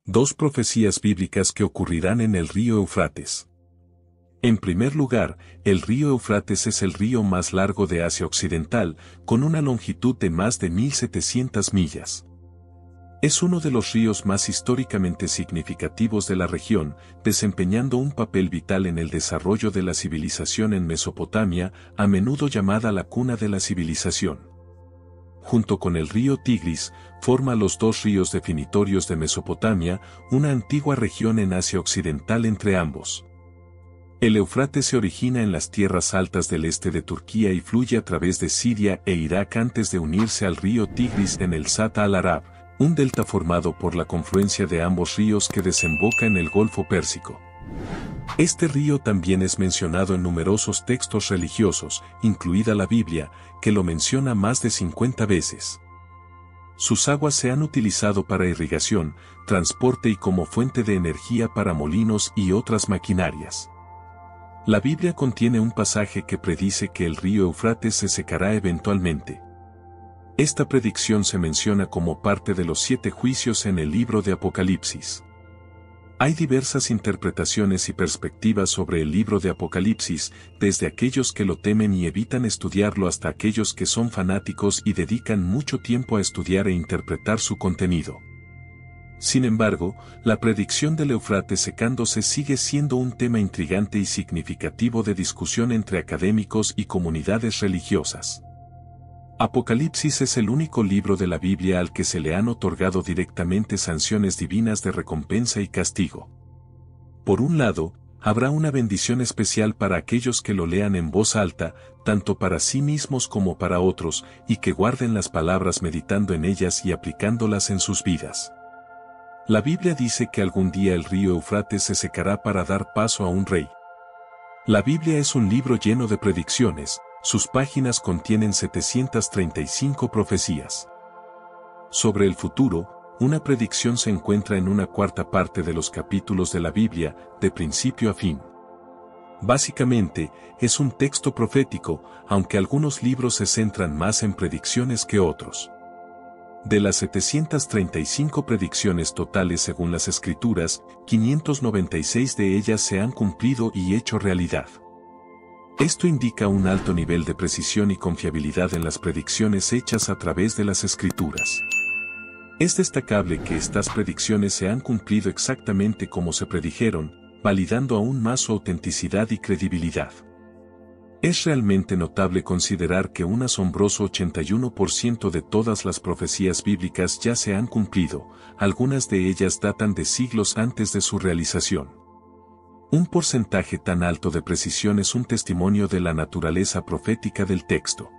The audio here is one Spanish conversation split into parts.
Dos profecías bíblicas que ocurrirán en el río Eufrates. En primer lugar, el río Eufrates es el río más largo de Asia Occidental, con una longitud de más de 1.700 millas. Es uno de los ríos más históricamente significativos de la región, desempeñando un papel vital en el desarrollo de la civilización en Mesopotamia, a menudo llamada la cuna de la civilización. Junto con el río Tigris, forma los dos ríos definitorios de Mesopotamia, una antigua región en Asia Occidental entre ambos. El Éufrates se origina en las tierras altas del este de Turquía y fluye a través de Siria e Irak antes de unirse al río Tigris en el Sat al-Arab, un delta formado por la confluencia de ambos ríos que desemboca en el Golfo Pérsico. Este río también es mencionado en numerosos textos religiosos, incluida la Biblia, que lo menciona más de 50 veces. Sus aguas se han utilizado para irrigación, transporte y como fuente de energía para molinos y otras maquinarias. La Biblia contiene un pasaje que predice que el río Éufrates se secará eventualmente. Esta predicción se menciona como parte de los 7 juicios en el libro de Apocalipsis. Hay diversas interpretaciones y perspectivas sobre el libro de Apocalipsis, desde aquellos que lo temen y evitan estudiarlo hasta aquellos que son fanáticos y dedican mucho tiempo a estudiar e interpretar su contenido. Sin embargo, la predicción del Éufrates secándose sigue siendo un tema intrigante y significativo de discusión entre académicos y comunidades religiosas. Apocalipsis es el único libro de la Biblia al que se le han otorgado directamente sanciones divinas de recompensa y castigo. Por un lado, habrá una bendición especial para aquellos que lo lean en voz alta, tanto para sí mismos como para otros, y que guarden las palabras meditando en ellas y aplicándolas en sus vidas. La Biblia dice que algún día el río Éufrates se secará para dar paso a un rey. La Biblia es un libro lleno de predicciones. Sus páginas contienen 735 profecías. Sobre el futuro, una predicción se encuentra en una cuarta parte de los capítulos de la Biblia, de principio a fin. Básicamente, es un texto profético, aunque algunos libros se centran más en predicciones que otros. De las 735 predicciones totales según las Escrituras, 596 de ellas se han cumplido y hecho realidad. Esto indica un alto nivel de precisión y confiabilidad en las predicciones hechas a través de las Escrituras. Es destacable que estas predicciones se han cumplido exactamente como se predijeron, validando aún más su autenticidad y credibilidad. Es realmente notable considerar que un asombroso 81% de todas las profecías bíblicas ya se han cumplido, algunas de ellas datan de siglos antes de su realización. Un porcentaje tan alto de precisión es un testimonio de la naturaleza profética del texto.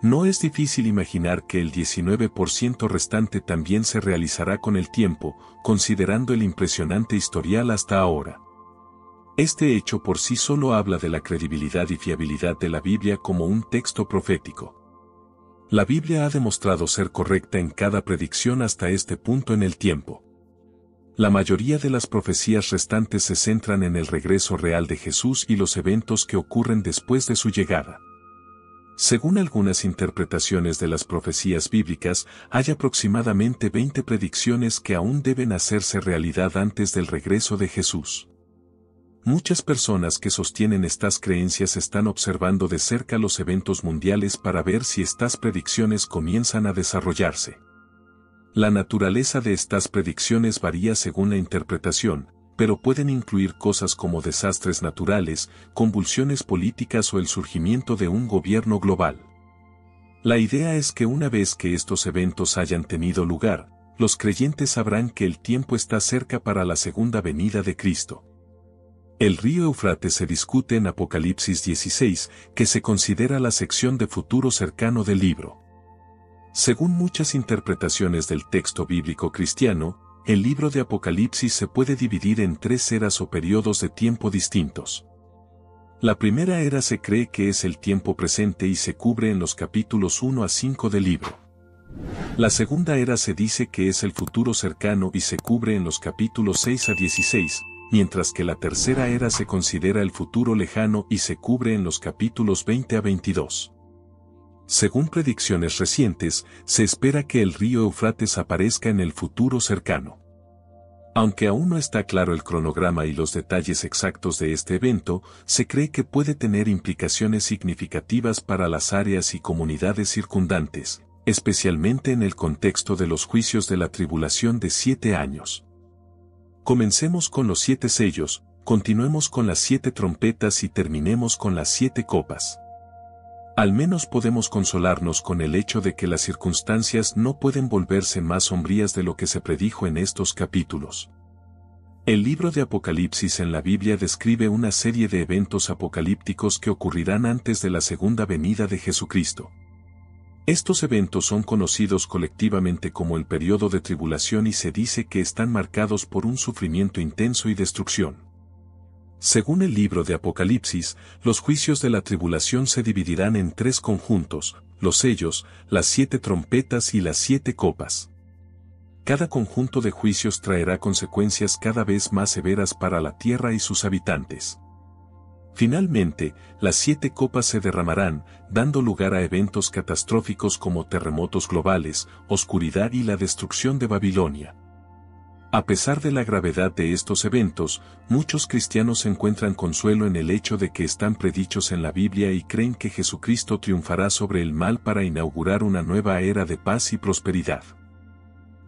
No es difícil imaginar que el 19% restante también se realizará con el tiempo, considerando el impresionante historial hasta ahora. Este hecho por sí solo habla de la credibilidad y fiabilidad de la Biblia como un texto profético. La Biblia ha demostrado ser correcta en cada predicción hasta este punto en el tiempo. La mayoría de las profecías restantes se centran en el regreso real de Jesús y los eventos que ocurren después de su llegada. Según algunas interpretaciones de las profecías bíblicas, hay aproximadamente 20 predicciones que aún deben hacerse realidad antes del regreso de Jesús. Muchas personas que sostienen estas creencias están observando de cerca los eventos mundiales para ver si estas predicciones comienzan a desarrollarse. La naturaleza de estas predicciones varía según la interpretación, pero pueden incluir cosas como desastres naturales, convulsiones políticas o el surgimiento de un gobierno global. La idea es que una vez que estos eventos hayan tenido lugar, los creyentes sabrán que el tiempo está cerca para la segunda venida de Cristo. El río Éufrates se discute en Apocalipsis 16, que se considera la sección de futuro cercano del libro. Según muchas interpretaciones del texto bíblico cristiano, el libro de Apocalipsis se puede dividir en 3 eras o periodos de tiempo distintos. La primera era se cree que es el tiempo presente y se cubre en los capítulos 1 a 5 del libro. La segunda era se dice que es el futuro cercano y se cubre en los capítulos 6 a 16, mientras que la tercera era se considera el futuro lejano y se cubre en los capítulos 20 a 22. Según predicciones recientes, se espera que el río Éufrates aparezca en el futuro cercano. Aunque aún no está claro el cronograma y los detalles exactos de este evento, se cree que puede tener implicaciones significativas para las áreas y comunidades circundantes, especialmente en el contexto de los juicios de la tribulación de 7 años. Comencemos con los 7 sellos, continuemos con las 7 trompetas y terminemos con las 7 copas. Al menos podemos consolarnos con el hecho de que las circunstancias no pueden volverse más sombrías de lo que se predijo en estos capítulos. El libro de Apocalipsis en la Biblia describe una serie de eventos apocalípticos que ocurrirán antes de la segunda venida de Jesucristo. Estos eventos son conocidos colectivamente como el periodo de tribulación y se dice que están marcados por un sufrimiento intenso y destrucción. Según el libro de Apocalipsis, los juicios de la tribulación se dividirán en 3 conjuntos, los sellos, las 7 trompetas y las 7 copas. Cada conjunto de juicios traerá consecuencias cada vez más severas para la tierra y sus habitantes. Finalmente, las 7 copas se derramarán, dando lugar a eventos catastróficos como terremotos globales, oscuridad y la destrucción de Babilonia. A pesar de la gravedad de estos eventos, muchos cristianos encuentran consuelo en el hecho de que están predichos en la Biblia y creen que Jesucristo triunfará sobre el mal para inaugurar una nueva era de paz y prosperidad.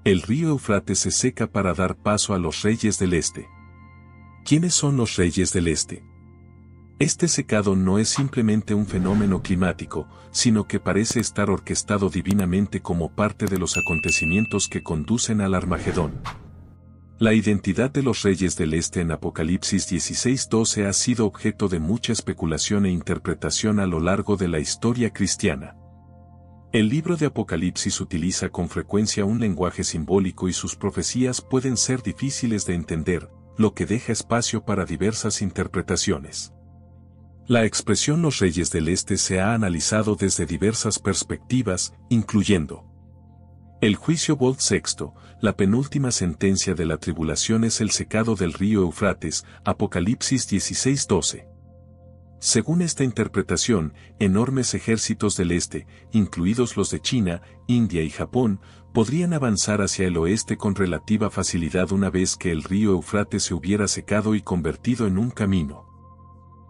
El río Éufrates se seca para dar paso a los reyes del este. ¿Quiénes son los reyes del este? Este secado no es simplemente un fenómeno climático, sino que parece estar orquestado divinamente como parte de los acontecimientos que conducen al Armagedón. La identidad de los reyes del este en Apocalipsis 16:12 ha sido objeto de mucha especulación e interpretación a lo largo de la historia cristiana. El libro de Apocalipsis utiliza con frecuencia un lenguaje simbólico y sus profecías pueden ser difíciles de entender, lo que deja espacio para diversas interpretaciones. La expresión los reyes del este se ha analizado desde diversas perspectivas, incluyendo el juicio Bolt VI, la penúltima sentencia de la tribulación es el secado del río Éufrates, Apocalipsis 16:12. Según esta interpretación, enormes ejércitos del este, incluidos los de China, India y Japón, podrían avanzar hacia el oeste con relativa facilidad una vez que el río Éufrates se hubiera secado y convertido en un camino.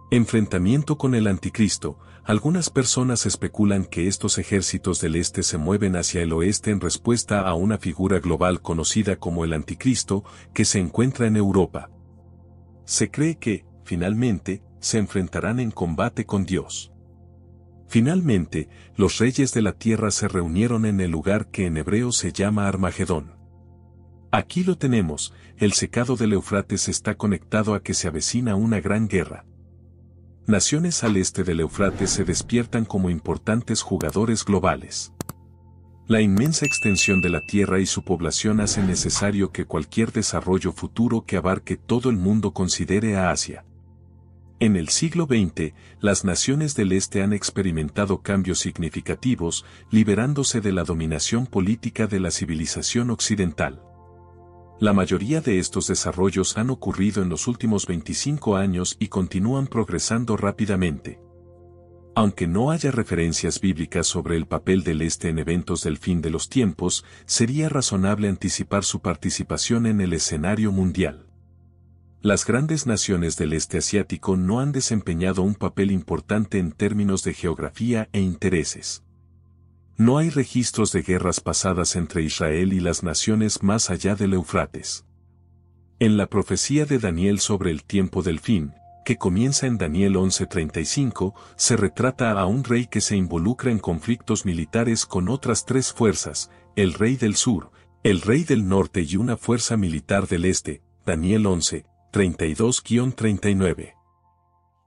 Enfrentamiento con el Anticristo. Algunas personas especulan que estos ejércitos del este se mueven hacia el oeste en respuesta a una figura global conocida como el Anticristo, que se encuentra en Europa. Se cree que, finalmente, se enfrentarán en combate con Dios. Finalmente, los reyes de la tierra se reunieron en el lugar que en hebreo se llama Armagedón. Aquí lo tenemos, el secado del Éufrates está conectado a que se avecina una gran guerra. Naciones al este del Éufrates se despiertan como importantes jugadores globales. La inmensa extensión de la Tierra y su población hacen necesario que cualquier desarrollo futuro que abarque todo el mundo considere a Asia. En el siglo XX, las naciones del este han experimentado cambios significativos, liberándose de la dominación política de la civilización occidental. La mayoría de estos desarrollos han ocurrido en los últimos 25 años y continúan progresando rápidamente. Aunque no haya referencias bíblicas sobre el papel del este en eventos del fin de los tiempos, sería razonable anticipar su participación en el escenario mundial. Las grandes naciones del este asiático no han desempeñado un papel importante en términos de geografía e intereses. No hay registros de guerras pasadas entre Israel y las naciones más allá del Éufrates. En la profecía de Daniel sobre el tiempo del fin, que comienza en Daniel 11:35, se retrata a un rey que se involucra en conflictos militares con otras 3 fuerzas, el rey del sur, el rey del norte y una fuerza militar del este, Daniel 11:32-39.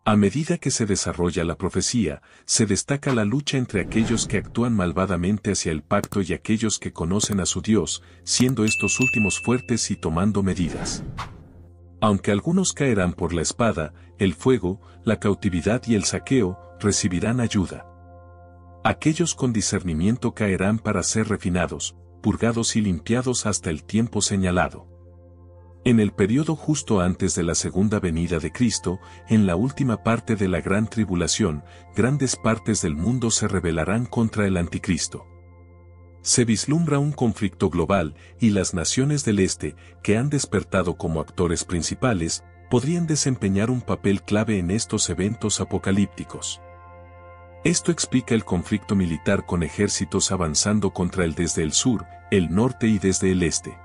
A medida que se desarrolla la profecía, se destaca la lucha entre aquellos que actúan malvadamente hacia el pacto y aquellos que conocen a su Dios, siendo estos últimos fuertes y tomando medidas. Aunque algunos caerán por la espada, el fuego, la cautividad y el saqueo, recibirán ayuda. Aquellos con discernimiento caerán para ser refinados, purgados y limpiados hasta el tiempo señalado. En el periodo justo antes de la segunda venida de Cristo, en la última parte de la gran tribulación, grandes partes del mundo se rebelarán contra el Anticristo. Se vislumbra un conflicto global y las naciones del Este, que han despertado como actores principales, podrían desempeñar un papel clave en estos eventos apocalípticos. Esto explica el conflicto militar con ejércitos avanzando contra él desde el sur, el norte y desde el este.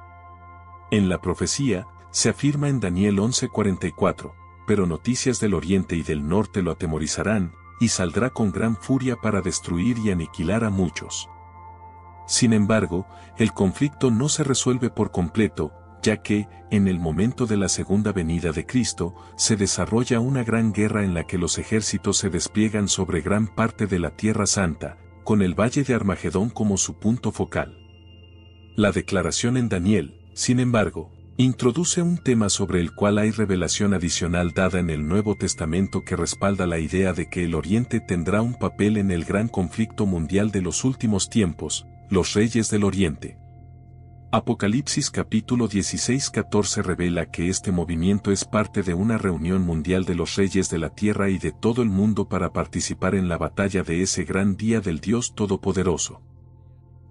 En la profecía, se afirma en Daniel 11:44, pero noticias del oriente y del norte lo atemorizarán, y saldrá con gran furia para destruir y aniquilar a muchos. Sin embargo, el conflicto no se resuelve por completo, ya que, en el momento de la segunda venida de Cristo, se desarrolla una gran guerra en la que los ejércitos se despliegan sobre gran parte de la Tierra Santa, con el Valle de Armagedón como su punto focal. La declaración en Daniel, sin embargo, introduce un tema sobre el cual hay revelación adicional dada en el Nuevo Testamento que respalda la idea de que el Oriente tendrá un papel en el gran conflicto mundial de los últimos tiempos, los reyes del Oriente. Apocalipsis capítulo 16-14 revela que este movimiento es parte de una reunión mundial de los reyes de la tierra y de todo el mundo para participar en la batalla de ese gran día del Dios Todopoderoso.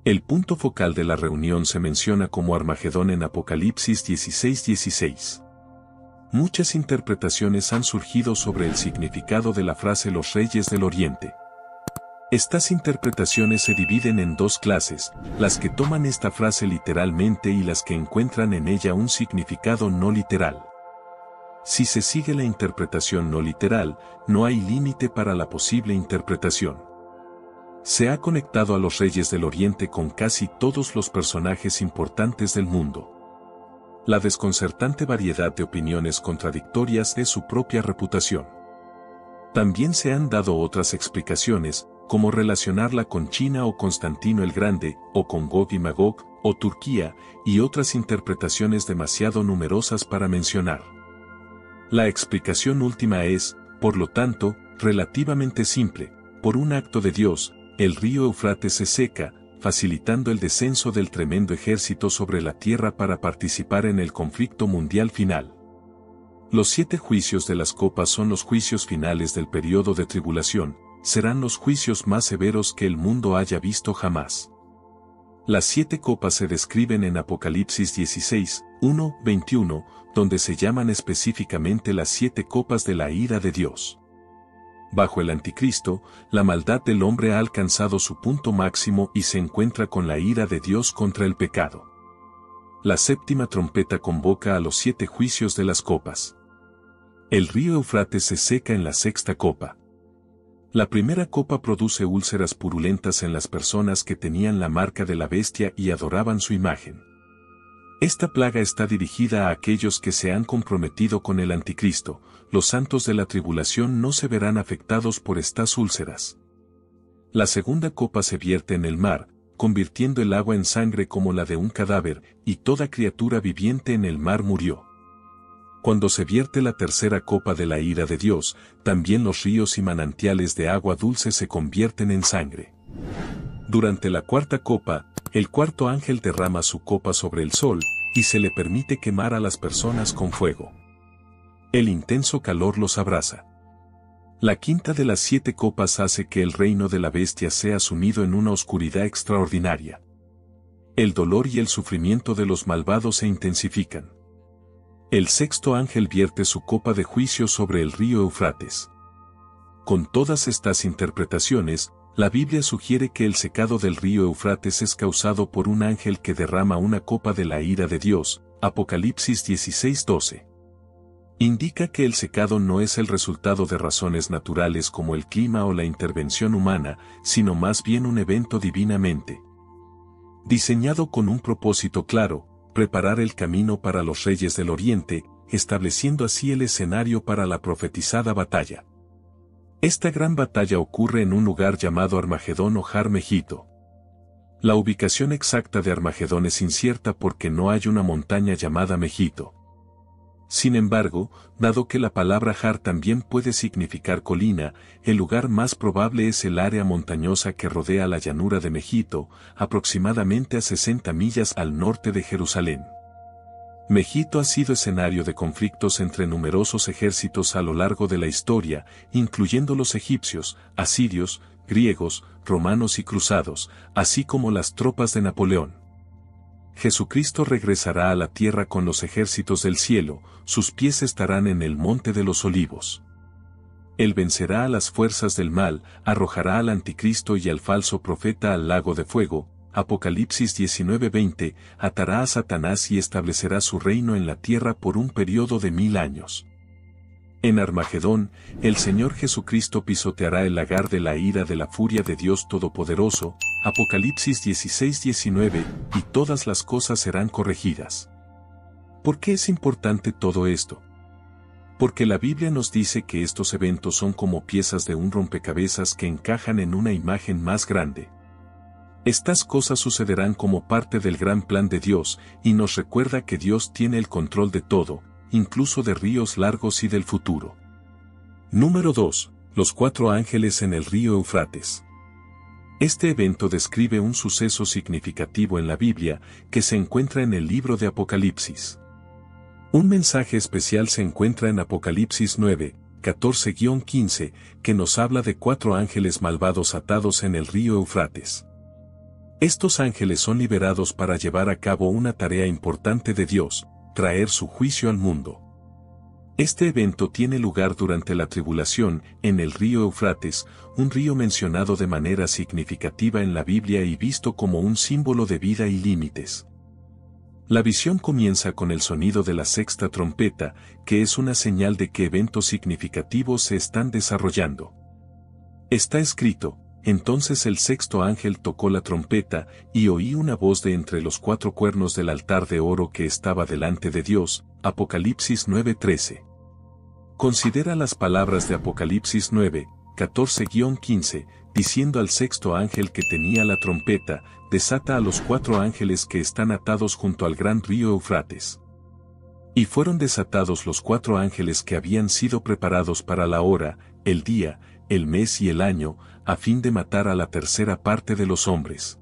El punto focal de la reunión se menciona como Armagedón en Apocalipsis 16:16. Muchas interpretaciones han surgido sobre el significado de la frase los reyes del Oriente. Estas interpretaciones se dividen en dos clases, las que toman esta frase literalmente y las que encuentran en ella un significado no literal. Si se sigue la interpretación no literal, no hay límite para la posible interpretación. Se ha conectado a los reyes del Oriente con casi todos los personajes importantes del mundo. La desconcertante variedad de opiniones contradictorias es su propia reputación. También se han dado otras explicaciones, como relacionarla con China o Constantino el Grande, o con Gog y Magog, o Turquía, y otras interpretaciones demasiado numerosas para mencionar. La explicación última es, por lo tanto, relativamente simple. Por un acto de Dios, el río Éufrates se seca, facilitando el descenso del tremendo ejército sobre la tierra para participar en el conflicto mundial final. Los 7 juicios de las copas son los juicios finales del periodo de tribulación, serán los juicios más severos que el mundo haya visto jamás. Las 7 copas se describen en Apocalipsis 16:1-21, donde se llaman específicamente las 7 copas de la ira de Dios. Bajo el Anticristo, la maldad del hombre ha alcanzado su punto máximo y se encuentra con la ira de Dios contra el pecado. La 7ª trompeta convoca a los 7 juicios de las copas. El río Éufrates se seca en la 6ª copa. La primera copa produce úlceras purulentas en las personas que tenían la marca de la bestia y adoraban su imagen. Esta plaga está dirigida a aquellos que se han comprometido con el Anticristo. Los santos de la tribulación no se verán afectados por estas úlceras. La segunda copa se vierte en el mar, convirtiendo el agua en sangre como la de un cadáver, y toda criatura viviente en el mar murió. Cuando se vierte la tercera copa de la ira de Dios, también los ríos y manantiales de agua dulce se convierten en sangre. Durante la cuarta copa, el cuarto ángel derrama su copa sobre el sol, y se le permite quemar a las personas con fuego. El intenso calor los abraza. La quinta de las 7 copas hace que el reino de la bestia sea sumido en una oscuridad extraordinaria. El dolor y el sufrimiento de los malvados se intensifican. El sexto ángel vierte su copa de juicio sobre el río Éufrates. Con todas estas interpretaciones, la Biblia sugiere que el secado del río Éufrates es causado por un ángel que derrama una copa de la ira de Dios, Apocalipsis 16:12. Indica que el secado no es el resultado de razones naturales como el clima o la intervención humana, sino más bien un evento divinamente diseñado con un propósito claro: preparar el camino para los reyes del Oriente, estableciendo así el escenario para la profetizada batalla. Esta gran batalla ocurre en un lugar llamado Armagedón o Har Megiddo. La ubicación exacta de Armagedón es incierta porque no hay una montaña llamada Megiddo. Sin embargo, dado que la palabra Har también puede significar colina, el lugar más probable es el área montañosa que rodea la llanura de Megiddo, aproximadamente a 60 millas al norte de Jerusalén. Megiddo ha sido escenario de conflictos entre numerosos ejércitos a lo largo de la historia, incluyendo los egipcios, asirios, griegos, romanos y cruzados, así como las tropas de Napoleón. Jesucristo regresará a la tierra con los ejércitos del cielo, sus pies estarán en el monte de los olivos. Él vencerá a las fuerzas del mal, arrojará al anticristo y al falso profeta al lago de fuego. Apocalipsis 19:20, atará a Satanás y establecerá su reino en la tierra por un periodo de 1000 años. En Armagedón, el Señor Jesucristo pisoteará el lagar de la ira de la furia de Dios Todopoderoso, Apocalipsis 16:19, y todas las cosas serán corregidas. ¿Por qué es importante todo esto? Porque la Biblia nos dice que estos eventos son como piezas de un rompecabezas que encajan en una imagen más grande. Estas cosas sucederán como parte del gran plan de Dios, y nos recuerda que Dios tiene el control de todo, incluso de ríos largos y del futuro. Número 2. Los 4 ángeles en el río Eufrates. Este evento describe un suceso significativo en la Biblia, que se encuentra en el libro de Apocalipsis. Un mensaje especial se encuentra en Apocalipsis 9, 14-15, que nos habla de 4 ángeles malvados atados en el río Eufrates. Estos ángeles son liberados para llevar a cabo una tarea importante de Dios, traer su juicio al mundo. Este evento tiene lugar durante la tribulación, en el río Eufrates, un río mencionado de manera significativa en la Biblia y visto como un símbolo de vida y límites. La visión comienza con el sonido de la sexta trompeta, que es una señal de que eventos significativos se están desarrollando. Está escrito: entonces el sexto ángel tocó la trompeta, y oí una voz de entre los 4 cuernos del altar de oro que estaba delante de Dios, Apocalipsis 9:13. Considera las palabras de Apocalipsis 9, 14-15, diciendo al sexto ángel que tenía la trompeta: desata a los 4 ángeles que están atados junto al gran río Eufrates. Y fueron desatados los 4 ángeles que habían sido preparados para la hora, el día, el mes y el año, a fin de matar a la tercera parte de los hombres.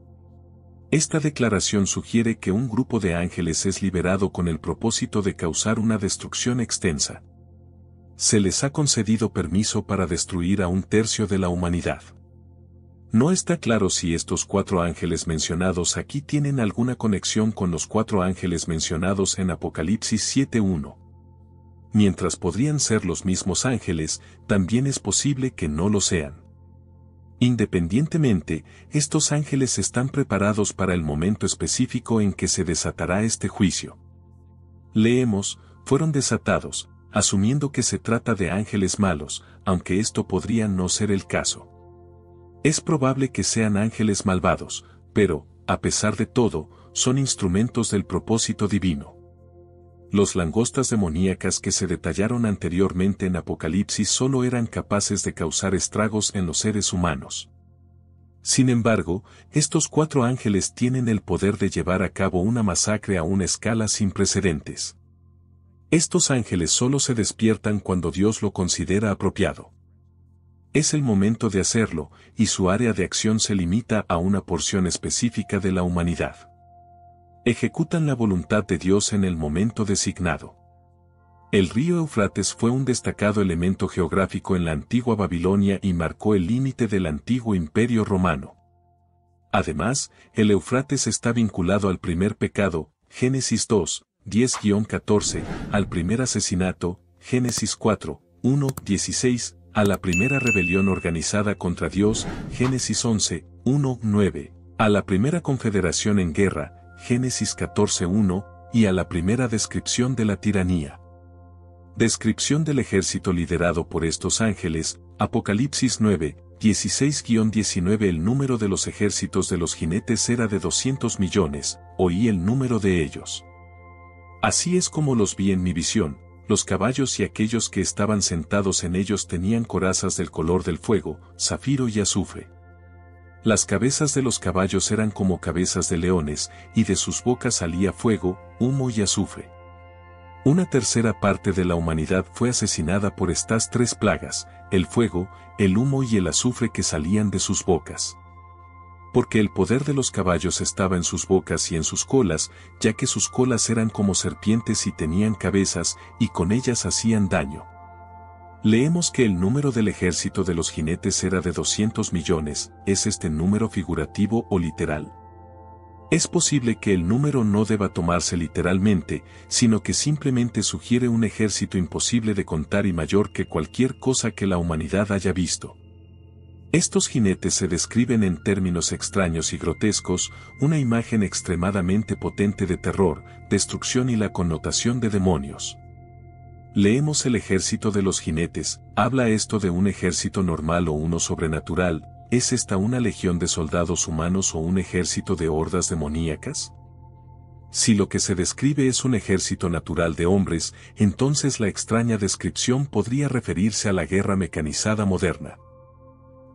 Esta declaración sugiere que un grupo de ángeles es liberado con el propósito de causar una destrucción extensa. Se les ha concedido permiso para destruir a 1/3 de la humanidad. No está claro si estos 4 ángeles mencionados aquí tienen alguna conexión con los 4 ángeles mencionados en Apocalipsis 7:1. Mientras podrían ser los mismos ángeles, también es posible que no lo sean. Independientemente, estos ángeles están preparados para el momento específico en que se desatará este juicio. Leemos: fueron desatados, asumiendo que se trata de ángeles malos, aunque esto podría no ser el caso. Es probable que sean ángeles malvados, pero, a pesar de todo, son instrumentos del propósito divino. Los langostas demoníacas que se detallaron anteriormente en Apocalipsis solo eran capaces de causar estragos en los seres humanos. Sin embargo, estos 4 ángeles tienen el poder de llevar a cabo una masacre a una escala sin precedentes. Estos ángeles solo se despiertan cuando Dios lo considera apropiado. Es el momento de hacerlo, y su área de acción se limita a una porción específica de la humanidad. Ejecutan la voluntad de Dios en el momento designado. El río Eufrates fue un destacado elemento geográfico en la antigua Babilonia y marcó el límite del antiguo imperio romano. Además, el Eufrates está vinculado al primer pecado, Génesis 2, 10-14, al primer asesinato, Génesis 4, 1-16, a la primera rebelión organizada contra Dios, Génesis 11, 1-9, a la primera confederación en guerra, Génesis 14:1, y a la primera descripción de la tiranía. Descripción del ejército liderado por estos ángeles, Apocalipsis 9, 16-19. El número de los ejércitos de los jinetes era de 200 millones, oí el número de ellos. Así es como los vi en mi visión: los caballos y aquellos que estaban sentados en ellos tenían corazas del color del fuego, zafiro y azufre. Las cabezas de los caballos eran como cabezas de leones, y de sus bocas salía fuego, humo y azufre. Una tercera parte de la humanidad fue asesinada por estas 3 plagas, el fuego, el humo y el azufre que salían de sus bocas. Porque el poder de los caballos estaba en sus bocas y en sus colas, ya que sus colas eran como serpientes y tenían cabezas, y con ellas hacían daño. Leemos que el número del ejército de los jinetes era de 200 millones, ¿es este número figurativo o literal? Es posible que el número no deba tomarse literalmente, sino que simplemente sugiere un ejército imposible de contar y mayor que cualquier cosa que la humanidad haya visto. Estos jinetes se describen en términos extraños y grotescos, una imagen extremadamente potente de terror, destrucción y la connotación de demonios. Leemos el ejército de los jinetes, ¿habla esto de un ejército normal o uno sobrenatural? ¿Es esta una legión de soldados humanos o un ejército de hordas demoníacas? Si lo que se describe es un ejército natural de hombres, entonces la extraña descripción podría referirse a la guerra mecanizada moderna.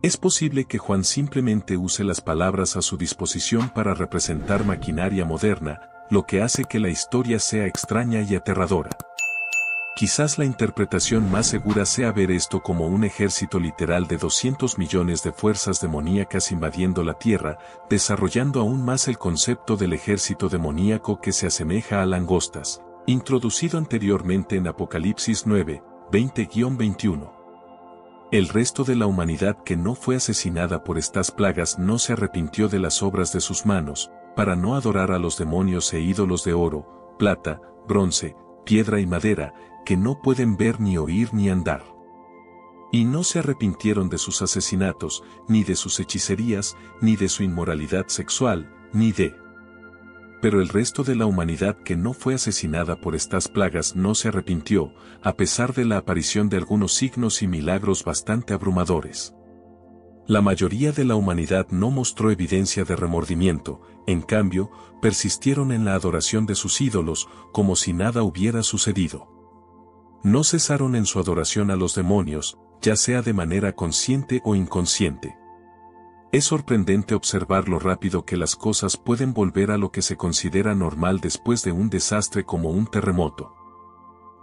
Es posible que Juan simplemente use las palabras a su disposición para representar maquinaria moderna, lo que hace que la historia sea extraña y aterradora. Quizás la interpretación más segura sea ver esto como un ejército literal de 200 millones de fuerzas demoníacas invadiendo la Tierra, desarrollando aún más el concepto del ejército demoníaco que se asemeja a langostas, introducido anteriormente en Apocalipsis 9, 20-21. El resto de la humanidad que no fue asesinada por estas plagas no se arrepintió de las obras de sus manos, para no adorar a los demonios e ídolos de oro, plata, bronce, piedra y madera, que no pueden ver ni oír ni andar. Y no se arrepintieron de sus asesinatos, ni de sus hechicerías, ni de su inmoralidad sexual, ni de... Pero el resto de la humanidad que no fue asesinada por estas plagas no se arrepintió, a pesar de la aparición de algunos signos y milagros bastante abrumadores. La mayoría de la humanidad no mostró evidencia de remordimiento, en cambio, persistieron en la adoración de sus ídolos, como si nada hubiera sucedido. No cesaron en su adoración a los demonios, ya sea de manera consciente o inconsciente. Es sorprendente observar lo rápido que las cosas pueden volver a lo que se considera normal después de un desastre como un terremoto.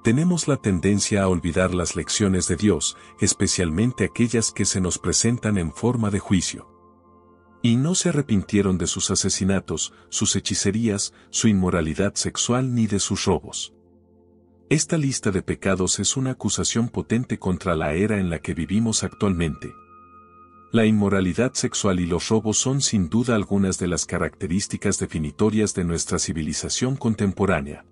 Tenemos la tendencia a olvidar las lecciones de Dios, especialmente aquellas que se nos presentan en forma de juicio. Y no se arrepintieron de sus asesinatos, sus hechicerías, su inmoralidad sexual ni de sus robos. Esta lista de pecados es una acusación potente contra la era en la que vivimos actualmente. La inmoralidad sexual y los robos son sin duda algunas de las características definitorias de nuestra civilización contemporánea.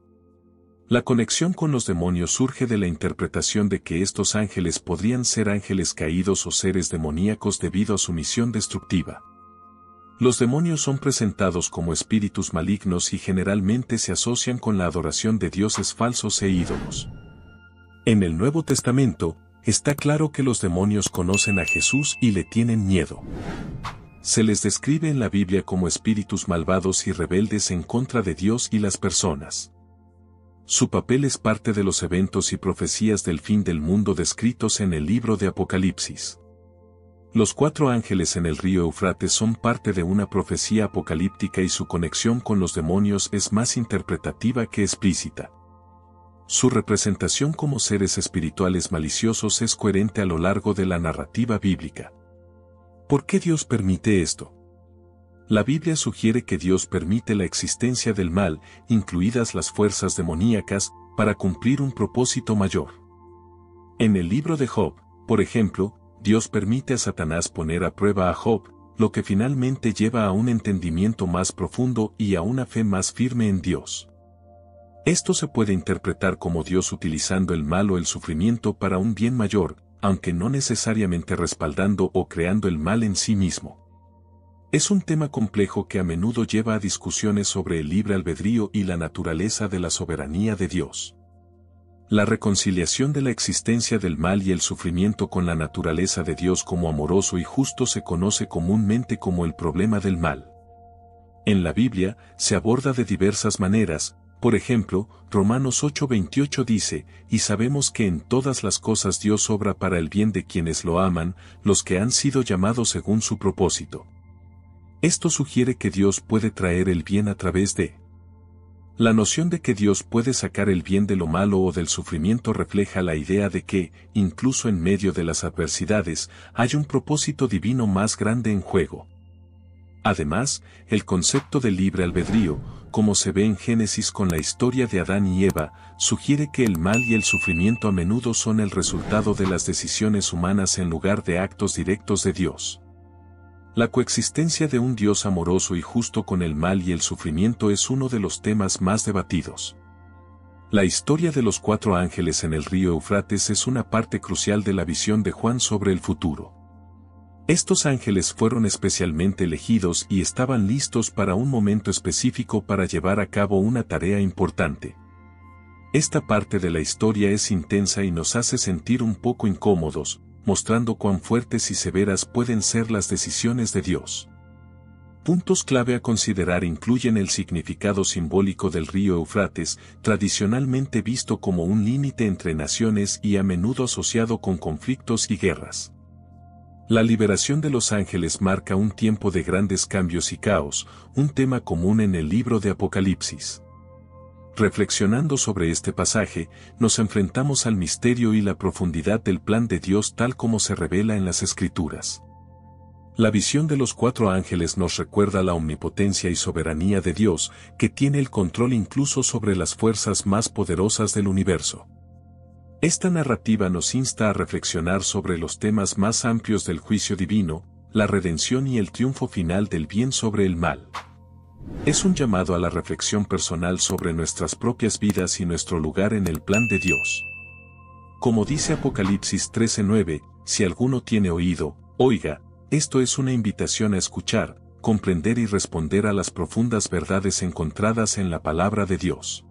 La conexión con los demonios surge de la interpretación de que estos ángeles podrían ser ángeles caídos o seres demoníacos debido a su misión destructiva. Los demonios son presentados como espíritus malignos y generalmente se asocian con la adoración de dioses falsos e ídolos. En el Nuevo Testamento, está claro que los demonios conocen a Jesús y le tienen miedo. Se les describe en la Biblia como espíritus malvados y rebeldes en contra de Dios y las personas. Su papel es parte de los eventos y profecías del fin del mundo descritos en el libro de Apocalipsis. Los 4 ángeles en el río Eufrates son parte de una profecía apocalíptica y su conexión con los demonios es más interpretativa que explícita. Su representación como seres espirituales maliciosos es coherente a lo largo de la narrativa bíblica. ¿Por qué Dios permite esto? La Biblia sugiere que Dios permite la existencia del mal, incluidas las fuerzas demoníacas, para cumplir un propósito mayor. En el libro de Job, por ejemplo, Dios permite a Satanás poner a prueba a Job, lo que finalmente lleva a un entendimiento más profundo y a una fe más firme en Dios. Esto se puede interpretar como Dios utilizando el mal o el sufrimiento para un bien mayor, aunque no necesariamente respaldando o creando el mal en sí mismo. Es un tema complejo que a menudo lleva a discusiones sobre el libre albedrío y la naturaleza de la soberanía de Dios. La reconciliación de la existencia del mal y el sufrimiento con la naturaleza de Dios como amoroso y justo se conoce comúnmente como el problema del mal. En la Biblia, se aborda de diversas maneras, por ejemplo, Romanos 8:28 dice, y sabemos que en todas las cosas Dios obra para el bien de quienes lo aman, los que han sido llamados según su propósito. Esto sugiere que Dios puede traer el bien a través de... La noción de que Dios puede sacar el bien de lo malo o del sufrimiento refleja la idea de que, incluso en medio de las adversidades, hay un propósito divino más grande en juego. Además, el concepto de libre albedrío, como se ve en Génesis con la historia de Adán y Eva, sugiere que el mal y el sufrimiento a menudo son el resultado de las decisiones humanas en lugar de actos directos de Dios. La coexistencia de un Dios amoroso y justo con el mal y el sufrimiento es uno de los temas más debatidos. La historia de los 4 ángeles en el río Eufrates es una parte crucial de la visión de Juan sobre el futuro. Estos ángeles fueron especialmente elegidos y estaban listos para un momento específico para llevar a cabo una tarea importante. Esta parte de la historia es intensa y nos hace sentir un poco incómodos, mostrando cuán fuertes y severas pueden ser las decisiones de Dios. Puntos clave a considerar incluyen el significado simbólico del río Eufrates, tradicionalmente visto como un límite entre naciones y a menudo asociado con conflictos y guerras. La liberación de los ángeles marca un tiempo de grandes cambios y caos, un tema común en el libro de Apocalipsis. Reflexionando sobre este pasaje, nos enfrentamos al misterio y la profundidad del plan de Dios tal como se revela en las Escrituras. La visión de los 4 ángeles nos recuerda la omnipotencia y soberanía de Dios, que tiene el control incluso sobre las fuerzas más poderosas del universo. Esta narrativa nos insta a reflexionar sobre los temas más amplios del juicio divino, la redención y el triunfo final del bien sobre el mal. Es un llamado a la reflexión personal sobre nuestras propias vidas y nuestro lugar en el plan de Dios. Como dice Apocalipsis 13:9, si alguno tiene oído, oiga, esto es una invitación a escuchar, comprender y responder a las profundas verdades encontradas en la palabra de Dios.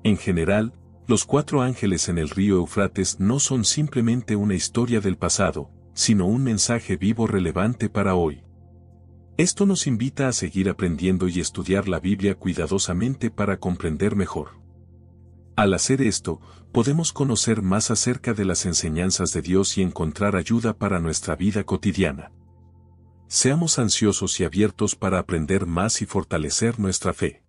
En general, los 4 ángeles en el río Eufrates no son simplemente una historia del pasado, sino un mensaje vivo relevante para hoy. Esto nos invita a seguir aprendiendo y estudiar la Biblia cuidadosamente para comprender mejor. Al hacer esto, podemos conocer más acerca de las enseñanzas de Dios y encontrar ayuda para nuestra vida cotidiana. Seamos ansiosos y abiertos para aprender más y fortalecer nuestra fe.